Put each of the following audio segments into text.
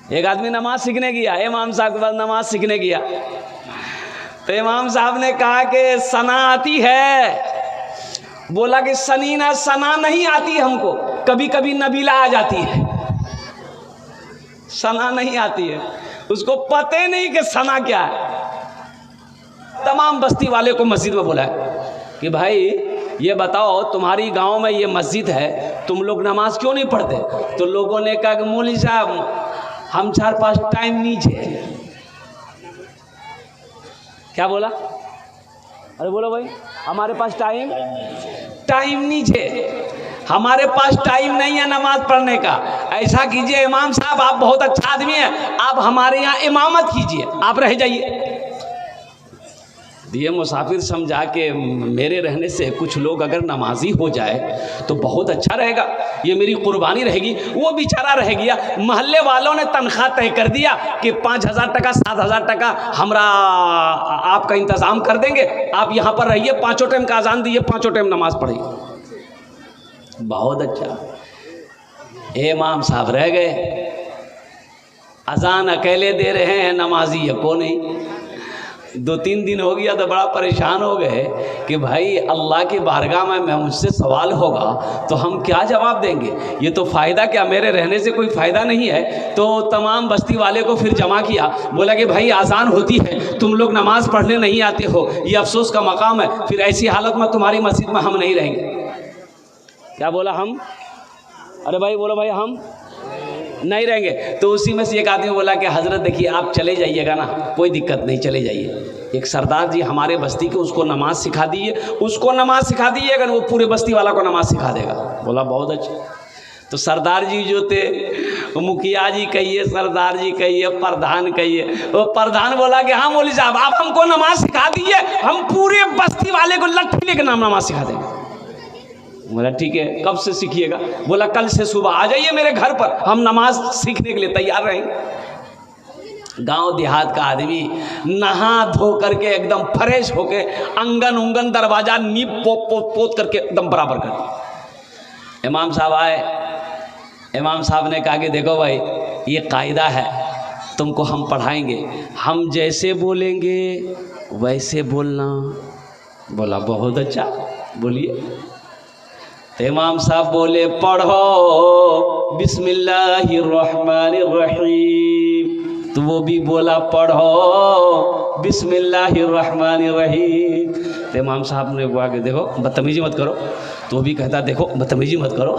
एक आदमी नमाज सीखने गया, इमाम साहब के पास नमाज सीखने गया, तो इमाम साहब ने कहा कि सना आती है? बोला कि सनीना सना नहीं आती हमको, कभी कभी नबीला आ जाती है, सना नहीं आती है। उसको पता ही नहीं कि सना क्या है। तमाम बस्ती वाले को मस्जिद में बुलाया कि भाई ये बताओ, तुम्हारी गांव में ये मस्जिद है, तुम लोग नमाज क्यों नहीं पढ़ते? तो लोगों ने कहा कि मौलवी साहब हम 4-5 टाइम नीचे। क्या बोला? अरे बोलो भाई, हमारे पास टाइम नीचे, हमारे पास टाइम नहीं है नमाज पढ़ने का। ऐसा कीजिए इमाम साहब, आप बहुत अच्छा आदमी हैं, आप हमारे यहाँ इमामत कीजिए, आप रह जाइए। ये मुसाफिर समझा के मेरे रहने से कुछ लोग अगर नमाजी हो जाए तो बहुत अच्छा रहेगा, ये मेरी कुर्बानी रहेगी। वो बेचारा रह गया, मोहल्ले वालों ने तनख्वाह तय कर दिया कि 5,000 टका 7,000 टका हमरा आपका इंतज़ाम कर देंगे, आप यहाँ पर रहिए, 5 टाइम का अजान दिए, 5 टाइम नमाज पढ़िए। बहुत अच्छा। इमाम साहब रह गए, अजान अकेले दे रहे हैं, नमाजी है को नहीं। 2-3 दिन हो गया तो बड़ा परेशान हो गए कि भाई अल्लाह की बारगाह में मुझसे सवाल होगा तो हम क्या जवाब देंगे, ये तो फ़ायदा क्या, मेरे रहने से कोई फ़ायदा नहीं है। तो तमाम बस्ती वाले को फिर जमा किया, बोला कि भाई आज़ान होती है, तुम लोग नमाज़ पढ़ने नहीं आते हो, ये अफसोस का मकाम है, फिर ऐसी हालत में तुम्हारी मस्जिद में हम नहीं रहेंगे। क्या बोला? हम? अरे भाई बोलो भाई, हम नहीं रहेंगे। तो उसी में से एक आदमी बोला कि हज़रत देखिए आप चले जाइएगा ना, कोई दिक्कत नहीं, चले जाइए। एक सरदार जी हमारे बस्ती के, उसको नमाज सिखा दीजिए, उसको नमाज सिखा दीजिएगा, वो पूरे बस्ती वाला को नमाज सिखा देगा। बोला बहुत अच्छा। तो सरदार जी जो थे, वो मुखिया जी कहिए, सरदार जी कहिए, प्रधान कहिए, वो प्रधान बोला कि हाँ मौलवी साहब आप हमको नमाज सिखा दीजिए, हम पूरे बस्ती वाले को लट्ठी लेके नमाज सिखा देंगे। बोला ठीक है, कब से सीखिएगा? बोला कल से सुबह आ जाइए मेरे घर पर, हम नमाज सीखने के लिए तैयार रहेंगे। गांव देहात का आदमी नहा धो करके एकदम फ्रेश होके आंगन उंगन दरवाजा नीप पोत करके एकदम बराबर कर दिया। इमाम साहब आए, इमाम साहब ने कहा कि देखो भाई ये कायदा है, तुमको हम पढ़ाएंगे, हम जैसे बोलेंगे वैसे बोलना। बोला बहुत अच्छा, बोलिए। तो इमाम साहब बोले पढ़ो बिस्मिल्लाहिर्रहमानिर्रहीम, तो वो भी बोला पढ़ो बिस्मिल्लाहिर्रहमानिर्रहीम। तो इमाम साहब ने बोला कि देखो बदतमीजी मत करो, तो वो भी कहता देखो बदतमीजी मत करो।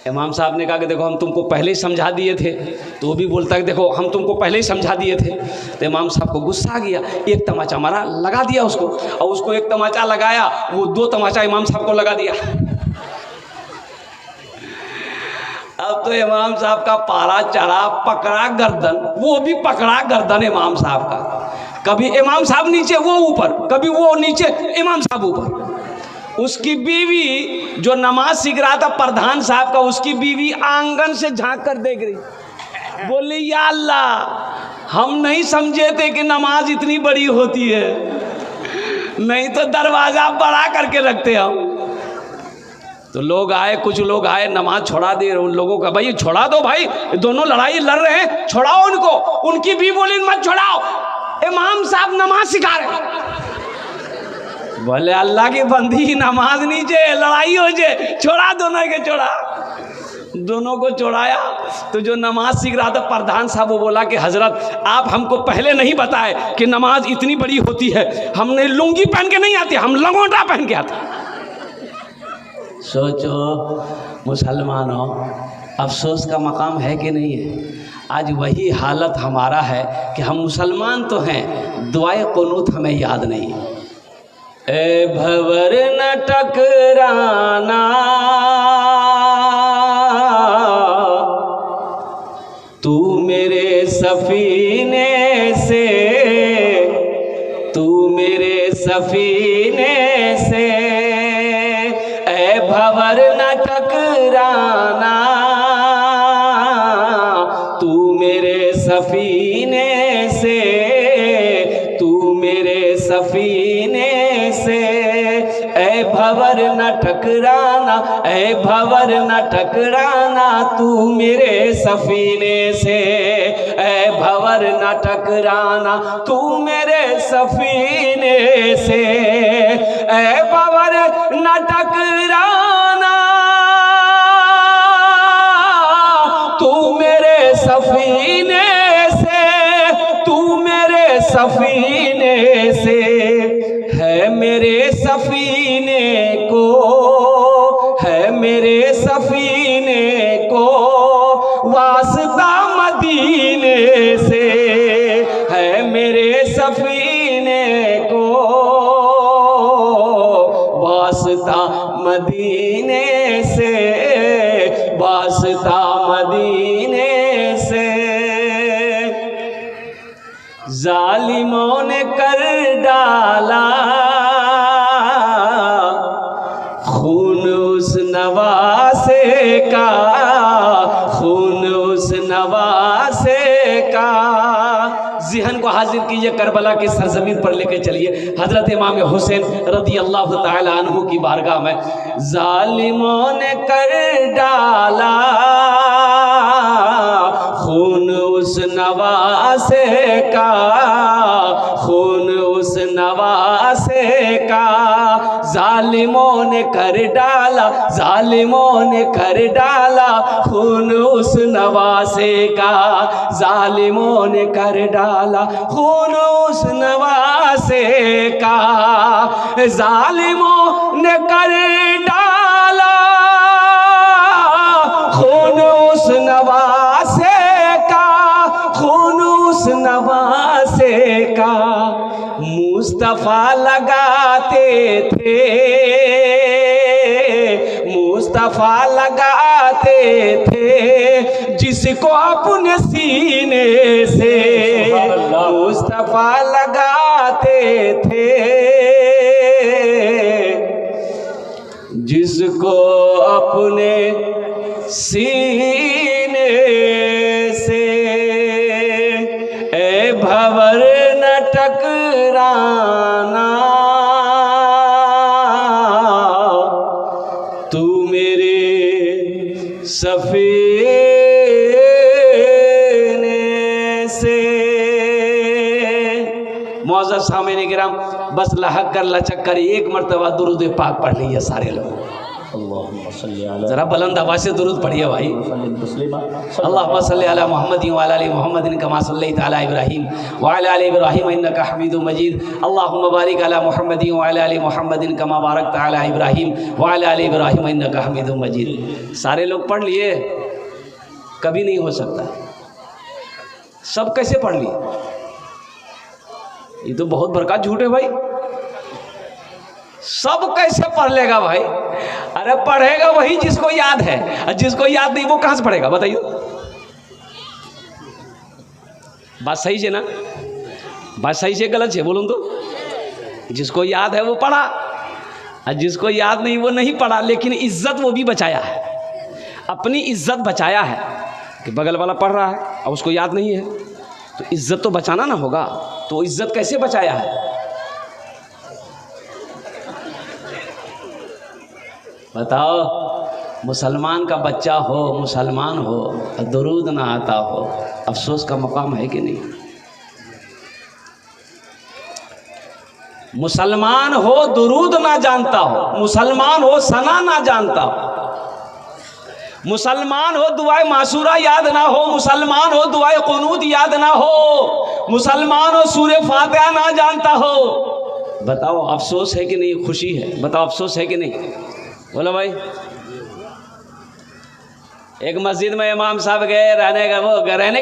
इमाम साहब ने कहा कि देखो हम तुमको पहले ही समझा दिए थे, तो वो भी बोलता है देखो हम तुमको पहले ही समझा दिए थे। तो इमाम साहब को गुस्सा आ गया, एक तमाचा मारा, लगा दिया उसको, और उसको एक तमाचा लगाया, वो 2 तमाचा इमाम साहब को लगा दिया। अब तो इमाम साहब का पारा चढ़ा, पकड़ा गर्दन, वो भी पकड़ा गर्दन इमाम साहब का, कभी इमाम साहब नीचे वो ऊपर, कभी वो नीचे इमाम साहब ऊपर। उसकी बीवी जो नमाज सीख रहा था प्रधान साहब का, उसकी बीवी आंगन से झांक कर देख रही, बोली या अल्लाह हम नहीं समझे थे कि नमाज इतनी बड़ी होती है, नहीं तो दरवाज़ा बड़ा करके रखते हम। तो लोग आए, कुछ लोग आए, नमाज छोड़ा दे, उन लोगों का भाई छोड़ा दो भाई, दोनों लड़ाई लड़ रहे हैं, छोड़ाओ उनको। उनकी बीवी बोली मत छोड़ाओ, इमाम साहब नमाज सिखा रहे। बोले अल्लाह की बंदी नमाज नीचे, लड़ाई हो जाए, छोड़ा दोनों के, छोड़ा दोनों को छोड़ाया। तो जो नमाज सीख रहा था प्रधान साहब, वो बोला कि हजरत आप हमको पहले नहीं बताए कि नमाज इतनी बड़ी होती है, हमने लुंगी पहन के नहीं आते, हम लंगोटा पहन के आते। सोचो मुसलमानों, अफसोस का मकाम है कि नहीं है? आज वही हालत हमारा है कि हम मुसलमान तो हैं, दुआए कुनूत हमें याद नहीं। ए भंवर न टकराना, तू मेरे सफीने से, तू मेरे सफीने से, ए भंवर न टकराना, तू मेरे सफीने से, तू मेरे सफीने से, ए भंवर न टकराना, ऐ भंवर न टकराना तू मेरे सफीने से, ऐ भंवर न टकराना तू मेरे सफीने से, ऐ भंवर न टकराना तू मेरे सफीने से, तू मेरे सफीने से, है मेरे सफीने को, है मेरे सफीने को वास्ता मदीने से, है मेरे सफीने को वास्ता मदीने से, वास्ता मदीने से। जालिमों ने कर डाला खून उस नवासे का, खून उस नवासे का। ज़हन को हाजिर कीजिए, करबला की सरजमीन पर लेके चलिए हज़रत इमाम हुसैन रज़ी अल्लाह ताला अन्हु की बारगाह में। जालिमों ने कर डाला खून उस नवासे का, खून उस नवासे का। जालिमों ने कर डाला, जालिमों ने कर डाला खून उस नवासे का, जालिमों ने कर डाला खून उस नवासे का। जालिमों ने कर डाला खून उस नवासे का, खून उस नवासे का। मुस्तफ़ा लगाते थे, मुस्तफ़ा लगाते थे जिसको अपने सीने से, मुस्तफ़ा लगाते थे जिसको अपने सीने से। ए भंवर न टकराना तू मेरे सफीने से। मौज़ज़ सामईन किराम, बस लहक कर लचक कर एक मरतबा दुरूद पाक पढ़ लीजिए सारे लोग। जरा बुलंद आवाज़ से दुरूद पढ़िए भाई। अल्लाहुम्मा सल्ली अला मुहम्मदिन व अला आलि मुहम्मदिन कमा सल्लैता अला इब्राहीम व अला आलि इब्राहीम इन्नका हमीदुम मजीद। अल्लाहुम्मा बारिक अला मुहम्मदिन व अला आलि मुहम्मदिन कमा बारकता अला इब्राहीम व अला आलि इब्राहीम इन्नका हमीदुम मजीद। सारे लोग पढ़ लिए? कभी नहीं हो सकता। सब कैसे पढ़ लिए? ये तो बहुत बड़का झूठ है भाई। सब कैसे पढ़ लेगा भाई? अरे पढ़ेगा वही जिसको याद है, और जिसको याद नहीं वो कहां से पढ़ेगा बताइए? बात सही है ना? बात सही से गलत है बोलूं तो? जिसको याद है वो पढ़ा, और जिसको याद नहीं वो नहीं पढ़ा। लेकिन इज्जत वो भी बचाया है, अपनी इज्जत बचाया है कि बगल वाला पढ़ रहा है और उसको याद नहीं है, तो इज्जत तो बचाना ना होगा। तो इज्जत कैसे बचाया है बताओ? मुसलमान का बच्चा हो, मुसलमान हो, दुरूद ना आता हो, अफसोस का मकाम है कि नहीं? मुसलमान हो दुरूद ना जानता हो, मुसलमान हो सना ना जानता हो, मुसलमान हो दुआए मासूरा याद ना हो, मुसलमान हो दुआए कुनूत याद ना हो, मुसलमान हो सूरे फातिहा ना जानता हो। बताओ अफसोस है कि नहीं? खुशी है? बताओ अफसोस है कि नहीं? बोलो भाई। एक मस्जिद में इमाम साहब गए रहने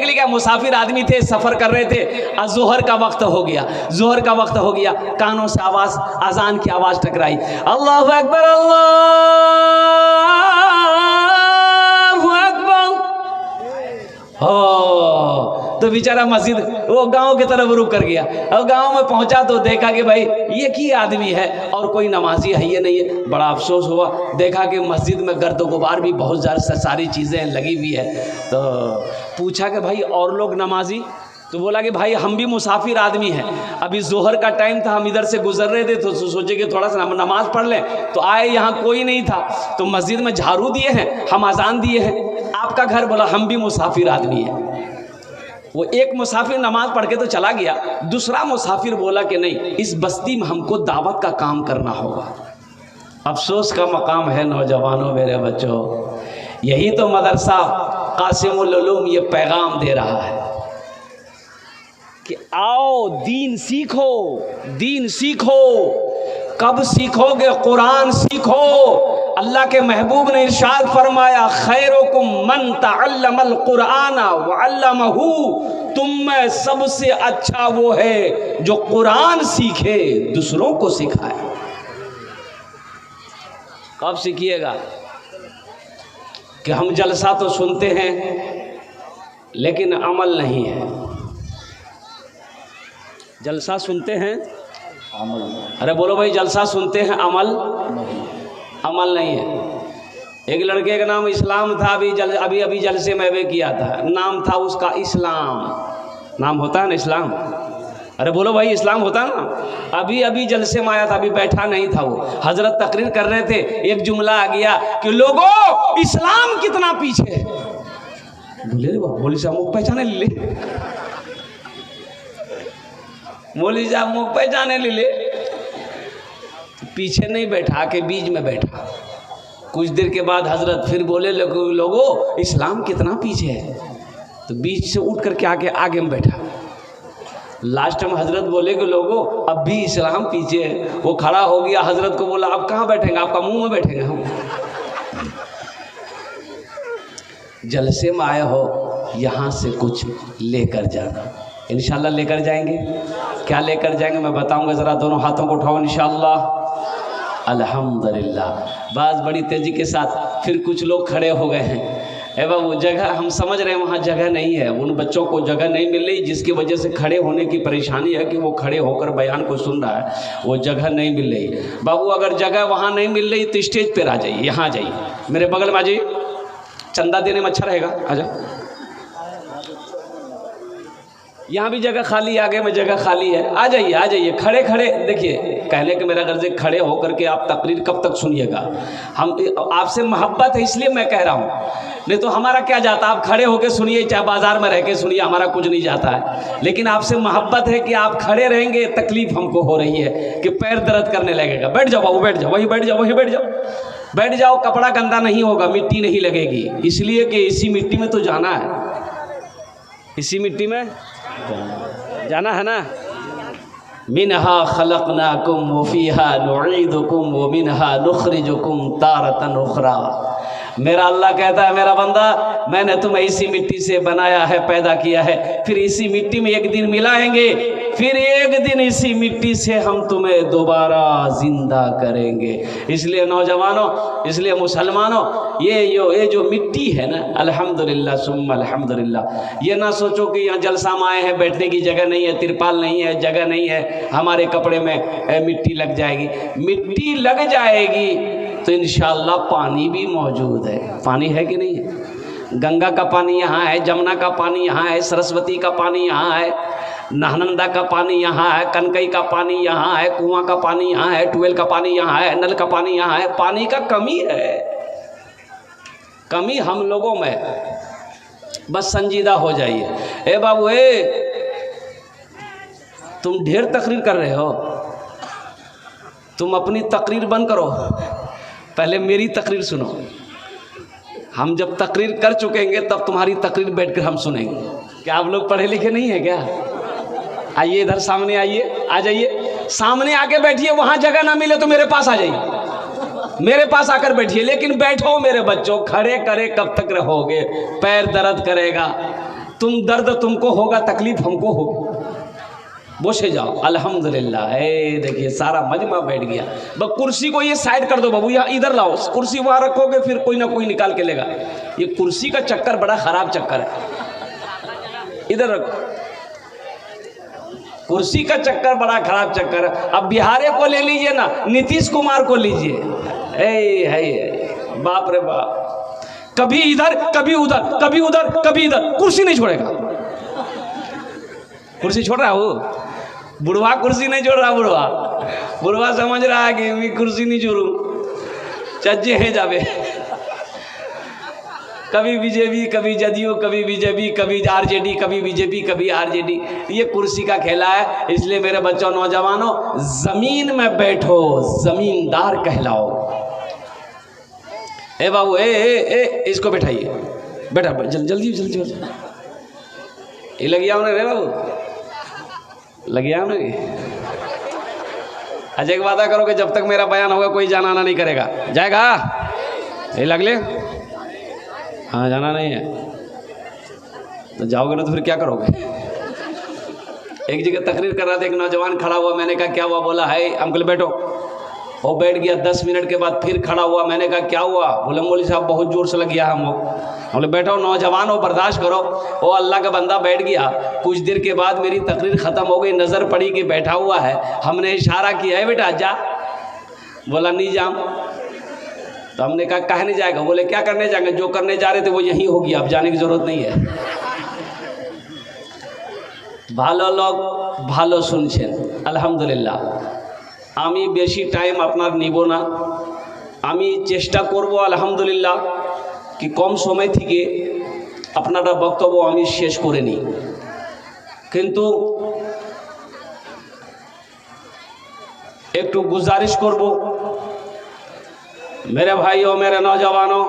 के लिए, क्या मुसाफिर आदमी थे, सफ़र कर रहे थे, और जोहर का वक्त हो गया, जोहर का वक्त हो गया। कानों से आवाज़, अजान की आवाज़ टकराई, अल्लाहु अकबर अल्लाहु अकबर। हो तो बेचारा मस्जिद वो गांव की तरफ रुक कर गया। अब गांव में पहुंचा तो देखा कि भाई ये की आदमी है और कोई नमाजी है ये नहीं है। बड़ा अफसोस हुआ, देखा कि मस्जिद में गर्द गुबार भी बहुत ज़्यादा सारी चीज़ें लगी हुई है। तो पूछा कि भाई और लोग नमाजी? तो बोला कि भाई हम भी मुसाफिर आदमी हैं, अभी जोहर का टाइम था, हम इधर से गुजर रहे थे तो सोचे कि थोड़ा सा नमाज पढ़ लें, तो आए यहाँ कोई नहीं था, तो मस्जिद में झाड़ू दिए हैं, हम अजान दिए हैं, आपका घर? बोला हम भी मुसाफिर आदमी हैं। वो एक मुसाफिर नमाज पढ़ के तो चला गया, दूसरा मुसाफिर बोला कि नहीं, इस बस्ती में हमको दावत का काम करना होगा। अफसोस का मकाम है नौजवानों, मेरे बच्चों, यही तो मदरसा कासिमुल उलूम ये पैगाम दे रहा है कि आओ दीन सीखो, दीन सीखो। कब सीखोगे? कुरान सीखो। अल्लाह के महबूब ने इरशाद फरमाया, खैरुकुम मन तअल्लमल कुरान व अल्लमहू, तुम में सबसे अच्छा वो है जो कुरान सीखे, दूसरों को सिखाए। कब सीखिएगा? कि हम जलसा तो सुनते हैं लेकिन अमल नहीं है। जलसा सुनते हैं, अमल, अरे बोलो भाई, जलसा सुनते हैं, अमल नहीं है। एक लड़के का नाम इस्लाम था, अभी जलसे में वे किया था, नाम था उसका इस्लाम। नाम होता है ना इस्लाम? अरे बोलो भाई, इस्लाम होता है ना? अभी जलसे में आया था, अभी बैठा नहीं था वो। हजरत तकरीर कर रहे थे, एक जुमला आ गया कि लोगों इस्लाम कितना पीछे है। बोले साहब मुख पहचाने ले, मौलवी साहब मुख पहचाने ले, पीछे नहीं बैठा, के बीच में बैठा। कुछ देर के बाद हजरत फिर बोले, लोगों इस्लाम कितना पीछे है, तो बीच से उठ करके आगे में बैठा। लास्ट में हजरत बोले कि लोगों अब भी इस्लाम पीछे है। वो खड़ा हो गया, हजरत को बोला, अब कहाँ बैठेंगे? आपका मुंह में बैठेंगे हम। जलसे में आए हो, यहाँ से कुछ लेकर जाना। इंशाल्लाह लेकर जाएंगे। क्या लेकर जाएंगे मैं बताऊंगा, ज़रा दोनों हाथों को उठाओ इंशाल्लाह। अल्हम्दुलिल्लाह। बात बड़ी तेज़ी के साथ फिर कुछ लोग खड़े हो गए हैं। एवं वो जगह हम समझ रहे हैं वहाँ जगह नहीं है, उन बच्चों को जगह नहीं मिल रही, जिसकी वजह से खड़े होने की परेशानी है कि वो खड़े होकर बयान को सुन रहा है, वो जगह नहीं मिल रही। बाबू अगर जगह वहाँ नहीं मिल रही तो स्टेज पर आ जाइए, यहाँ आ जाइए, मेरे बगल में आ जाइए, चंदा देने में अच्छा रहेगा, आ जाओ। यहाँ भी जगह खाली है, आगे में जगह खाली है, आ जाइए। खड़े देखिए, कहने के मेरा गर्ज खड़े होकर के आप तकरीर कब तक सुनिएगा? हम आपसे मोहब्बत है इसलिए मैं कह रहा हूँ, नहीं तो हमारा क्या जाता। आप खड़े होकर सुनिए, चाहे बाजार में रह के सुनिए, हमारा कुछ नहीं जाता है। लेकिन आपसे मोहब्बत है कि आप खड़े रहेंगे, तकलीफ हमको हो रही है कि पैर दर्द करने लगेगा। बैठ जाओ बाबू, बैठ जाओ, वहीं बैठ जाओ, बैठ जाओ। कपड़ा गंदा नहीं होगा, मिट्टी नहीं लगेगी, इसलिए कि इसी मिट्टी में तो जाना है, इसी मिट्टी में जाना है ना। मिनहा खलकनाकुम व फीहा नुईदुकुम व मिनहा नुखरिजुकुम तारतन उखरा। मेरा अल्लाह कहता है, मेरा बंदा, मैंने तुम्हें इसी मिट्टी से बनाया है, पैदा किया है, फिर इसी मिट्टी में एक दिन मिलाएंगे, फिर एक दिन इसी मिट्टी से हम तुम्हें दोबारा जिंदा करेंगे। इसलिए नौजवानों, इसलिए मुसलमानों, ये जो मिट्टी है ना, अल्हम्दुलिल्लाह सुम्मा अल्हम्दुलिल्लाह, ये ना सोचो कि यहाँ जलसा में आए हैं, बैठने की जगह नहीं है, तिरपाल नहीं है, जगह नहीं है, हमारे कपड़े में मिट्टी लग जाएगी। मिट्टी लग जाएगी तो इंशाअल्लाह पानी भी मौजूद है। पानी है कि नहीं है? गंगा का पानी यहाँ है, जमुना का पानी यहाँ है, सरस्वती का पानी यहाँ है, नाहनंदा का पानी यहाँ है, कनकई का पानी यहाँ है, कुआं का पानी यहाँ है, ट्यूबवेल का पानी यहाँ है, नल का पानी यहाँ है। पानी का कमी है, कमी हम लोगों में। बस संजीदा हो जाइए। ए बाबू, तुम ढेर तकरीर कर रहे हो, तुम अपनी तकरीर बंद करो, पहले मेरी तकरीर सुनो। हम जब तकरीर कर चुकेंगे तब तुम्हारी तकरीर बैठकर हम सुनेंगे। क्या आप लोग पढ़े लिखे नहीं है क्या? आइए इधर सामने आइए, आ जाइए, सामने आके बैठिए। वहाँ जगह ना मिले तो मेरे पास आ जाइए, मेरे पास आकर बैठिए। लेकिन बैठो मेरे बच्चों, खड़े करे कब तक रहोगे? पैर दर्द करेगा, दर्द तुमको होगा, तकलीफ हमको होगी। बोसे जाओ। अल्हम्दुलिल्लाह। देखिए सारा मजमा बैठ गया। बस कुर्सी को ये साइड कर दो बाबू, यहाँ इधर लाओ। कुर्सी वहाँ रखोगे फिर कोई ना कोई निकाल के लेगा। ये कुर्सी का चक्कर बड़ा खराब चक्कर है, इधर रखो। कुर्सी का चक्कर बड़ा खराब चक्कर है। अब बिहारे को ले लीजिए ना, नीतीश कुमार को लीजिए, बाप रे बाप, कभी इधर कभी उधर, कभी उधर कभी इधर, कुर्सी नहीं छोड़ेगा। कुर्सी छोड़ रहा हूँ? बुढ़वा कुर्सी नहीं छोड़ रहा। बुढ़वा समझ रहा है कि मैं कुर्सी नहीं छोड़ू, चज्जे हैं जावे। कभी बीजेपी, कभी जदयू, कभी बीजेपी, कभी आरजेडी, कभी बीजेपी, कभी आरजेडी। ये कुर्सी का खेला है। इसलिए मेरे बच्चों, नौजवानों, जमीन में बैठो, जमींदार कहलाओ। ए बाबू, ए इसको बैठाइए, बैठा जल्दी जल्दी जल्दी। ये लग गया रे बाबू, लग गया उन्हें। अच्छा एक वादा करो कि जब तक मेरा बयान होगा कोई जाना आना नहीं करेगा। जाएगा? ये लग ले। हाँ, जाना नहीं है तो जाओगे ना तो फिर क्या करोगे? एक जगह तकरीर कर रहा था, एक नौजवान खड़ा हुआ। मैंने कहा क्या हुआ? बोला है अंकल बैठो। वो बैठ गया। 10 मिनट के बाद फिर खड़ा हुआ। मैंने कहा क्या हुआ? बोले मौलवी साहब बहुत जोर से लग गया हमको। बोले बैठो, नौजवान हो, बर्दाश्त करो। वो अल्लाह का बंदा बैठ गया। कुछ देर के बाद मेरी तकरीर ख़त्म हो गई। नज़र पड़ी कि बैठा हुआ है। हमने इशारा किया है बेटा जा। बोला नहीं जाऊँ। तो हमने कहा काहे नहीं जाएगा? बोले क्या करने जाएंगे? जो करने जा रहे थे वो यहीं हो गया, अब जाने की ज़रूरत नहीं है। ভালো লোক ভালো শুনছেন, আলহামদুলিল্লাহ। আমি বেশি টাইম আপনার নিব না। আমি চেষ্টা করব আলহামদুলিল্লাহ कि कम समय থেকে আপনারা বক্তব্য আমি শেষ করে নিই। কিন্তু একটু गुजारिश করব, मेरे भाइयों, मेरे नौजवानों,